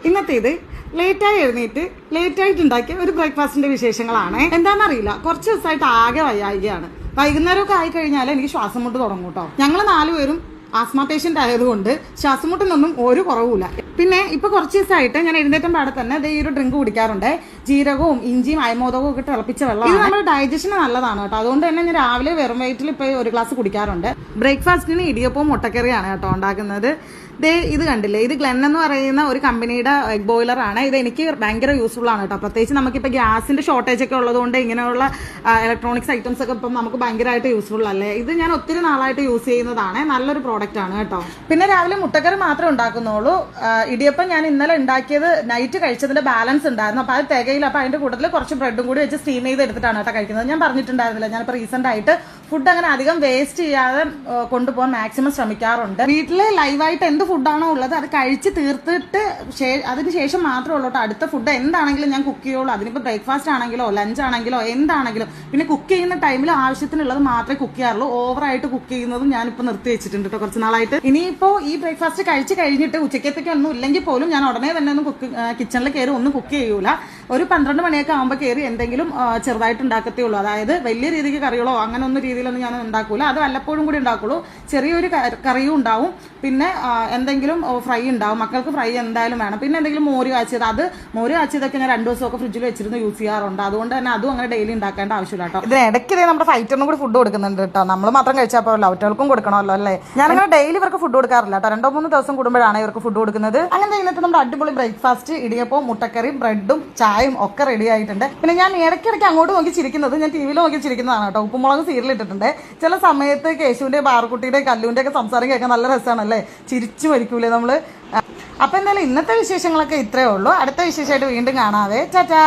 ഇന്നത്തേത് ലേറ്റായി എഴുന്നേറ്റ് ലേറ്റായിട്ട് ഉണ്ടാക്കിയ ഒരു ബ്രേക്ക്ഫാസ്റ്റിന്റെ വിശേഷങ്ങളാണ്. എന്താണെന്നറിയില്ല, കുറച്ച് ദിവസമായിട്ട് ആകെ വയ്യായികയാണ്. വൈകുന്നേരമൊക്കെ ആയി കഴിഞ്ഞാൽ എനിക്ക് ശ്വാസം മുട്ട് തുടങ്ങും കേട്ടോ. ഞങ്ങൾ 4 പേരും ആസ്മ പേഷ്യന്റ് ആയതുകൊണ്ട് ശ്വാസം മുട്ടിനൊന്നും ഒരു കുറവുമില്ല. പിന്നെ ഇപ്പൊ കുറച്ച് ദിവസമായിട്ട് ഞാൻ എഴുന്നേറ്റം പാടെ തന്നെ ഈ ഒരു ഡ്രിങ്ക് കുടിക്കാറുണ്ട്. ജീരകവും ഇഞ്ചിയും അയമോദകവും ഒക്കെ തിളപ്പിച്ച വെള്ളം. ഇത് നമ്മുടെ ഡൈജഷന് നല്ലതാണ് കേട്ടോ. അതുകൊണ്ട് തന്നെ ഞാൻ രാവിലെ വെറും വയറ്റിൽ ഇപ്പൊ ഒരു ഗ്ലാസ് കുടിക്കാറുണ്ട്. ബ്രേക്ക്ഫാസ്റ്റിന് ഇടിയപ്പവും മുട്ടക്കറിയാണ് കേട്ടോ ഉണ്ടാക്കുന്നത്. ഇത് കണ്ടില്ലേ, ഇത് ഗ്ലെൻ എന്ന് പറയുന്ന ഒരു കമ്പനിയുടെ എഗ് ബോയിലർ ആണ്. ഇത് എനിക്ക് ഭയങ്കര യൂസ്ഫുൾ ആണ് കേട്ടോ. പ്രത്യേകിച്ച് നമുക്കിപ്പോൾ ഗ്യാസിന്റെ ഷോർട്ടേജ് ഒക്കെ ഉള്ളതുകൊണ്ട് ഇങ്ങനെയുള്ള ഇലക്ട്രോണിക്സ് ഐറ്റംസ് ഒക്കെ ഇപ്പം നമുക്ക് ഭയങ്കരമായിട്ട് യൂസ്ഫുൾ അല്ലേ. ഇത് ഞാൻ ഒത്തിരി നാളായിട്ട് യൂസ് ചെയ്യുന്നതാണ്. നല്ലൊരു പ്രോഡക്റ്റ് ആണ് കേട്ടോ. പിന്നെ രാവിലെ മുട്ടക്കറി മാത്രമേ ഉണ്ടാക്കുന്നുള്ളൂ. ഇടിയപ്പം ഞാൻ ഇന്നലെ ഉണ്ടാക്കിയത് നൈറ്റ് കഴിച്ചതിന്റെ ബാലൻസ് ഉണ്ടായിരുന്നു. അപ്പോൾ അത് തികയില്ല. അപ്പോൾ അതിന്റെ കൂട്ടത്തിൽ കുറച്ച് ബ്രെഡും കൂടി വെച്ച് സ്റ്റീം ചെയ്ത് എടുത്തിട്ടാണ് കേട്ടോ കഴിക്കുന്നത്. ഞാൻ പറഞ്ഞിട്ടുണ്ടായിരുന്നില്ല, ഞാനിപ്പോൾ റീസെന്റ് ആയിട്ട് ഫുഡ് അങ്ങനെ അധികം വേസ്റ്റ് ചെയ്യാതെ കൊണ്ടുപോകാൻ മാക്സിമം ശ്രമിക്കാറുണ്ട്. വീട്ടിൽ ലൈവായിട്ട് എന്ത് ഫുഡാണോ ഉള്ളത് അത് കഴിച്ച് തീർത്തിട്ട് അതിന് ശേഷം മാത്രമേ ഉള്ളൂ കേട്ടോ അടുത്ത ഫുഡ് എന്താണെങ്കിലും ഞാൻ കുക്ക് ചെയ്യുള്ളൂ. അതിനിപ്പോൾ ബ്രേക്ക്ഫാസ്റ്റ് ആണെങ്കിലോ ലഞ്ച് ആണെങ്കിലോ എന്താണെങ്കിലും. പിന്നെ കുക്ക് ചെയ്യുന്ന ടൈമിൽ ആവശ്യത്തിനുള്ളത് മാത്രമേ കുക്ക് ചെയ്യാറുള്ളൂ. ഓവറായിട്ട് കുക്ക് ചെയ്യുന്നതും ഞാനിപ്പോൾ നിർത്തി വെച്ചിട്ടുണ്ട് കേട്ടോ കുറച്ച് നാളായിട്ട്. ഇനിയിപ്പോൾ ഈ ബ്രേക്ക്ഫാസ്റ്റ് കഴിച്ച് കഴിഞ്ഞിട്ട് ഉച്ചക്കത്തേക്ക് ഒന്നും ഇല്ലെങ്കിൽ പോലും ഞാൻ ഉടനെ തന്നെ ഒന്നും കിച്ചണിൽ കയറി ഒന്നും കുക്ക് ചെയ്യൂല. ഒരു 12 മണിയൊക്കെ ആകുമ്പോൾ കയറി എന്തെങ്കിലും ചെറുതായിട്ട് ഉണ്ടാക്കത്തേ ഉള്ളൂ. അതായത് വലിയ രീതിക്ക് കറികളോ അങ്ങനെ ഒന്നും രീതിയിലൊന്നും ഞാൻ ഉണ്ടാക്കൂല. അത് വല്ലപ്പോഴും കൂടി ഉണ്ടാക്കുള്ളൂ. ചെറിയൊരു കറിയും ഉണ്ടാവും, പിന്നെ എന്തെങ്കിലും ഫ്രൈ ഉണ്ടാവും. മക്കൾക്ക് ഫ്രൈ എന്തായാലും വേണം. പിന്നെ എന്തെങ്കിലും മോര് കാച്ചിയതൊക്കെ ഞാൻ 2 ദിവസമൊക്കെ ഫ്രിഡ്ജിൽ വെച്ചിരുന്ന് യൂസ് ചെയ്യാറുണ്ട്. അതുകൊണ്ട് തന്നെ അതും അങ്ങനെ ഡെയിലി ഉണ്ടാക്കേണ്ട ആവശ്യമില്ല കേട്ടോ. ഇതിന് ഇടയ്ക്ക് നമ്മുടെ ഫൈറ്ററിനും കൂടി ഫുഡ് കൊടുക്കുന്നുണ്ട് കേട്ടോ. നമ്മൾ മാത്രം കഴിച്ചാൽ പോലല്ലോ, അവറ്റകൾക്കും കൊടുക്കണമല്ലോ അല്ലേ. ഞാനങ്ങനെ ഡെയിലി ഇവർക്ക് ഫുഡ് കൊടുക്കാറില്ല കേട്ടോ. 2-3 ദിവസം കൂടുമ്പോഴാണ് ഇവർക്ക് ഫുഡ് കൊടുക്കുന്നത്. അങ്ങനെ ഇന്നത്തെ നമ്മുടെ അടിപൊളി ബ്രേക്ക്ഫാസ്റ്റ് ഇടിയപ്പവും മുട്ടക്കറിയും ബ്രെഡും ചായയും ഒക്കെ റെഡി ആയിട്ടുണ്ട്. പിന്നെ ഞാൻ ഇടയ്ക്കിടയ്ക്ക് അങ്ങോട്ട് നോക്കി ചിരിക്കുന്നത് ഞാൻ ടി വിയിൽ നോക്കി ചിരിക്കുന്നതാണ് കേട്ടോ. ഉപ്പുമുളക് സീരിയൽ ഇട്ടിട്ടുണ്ട്. ചില സമയത്ത് കേശുവിന്റെ ബാർക്കുട്ടിയുടെ കല്ലുവിന്റെ ഒക്കെ സംസാരം കേൾക്കാൻ നല്ല രസമാണല്ലേ. ചിരിച്ചു മരിക്കൂലേ നമ്മള്. അപ്പൊ എന്തായാലും ഇന്നത്തെ വിശേഷങ്ങളൊക്കെ ഇത്രയേ ഉള്ളൂ. അടുത്ത വിശേഷമായിട്ട് വീണ്ടും കാണാവേ. ടാറ്റാ.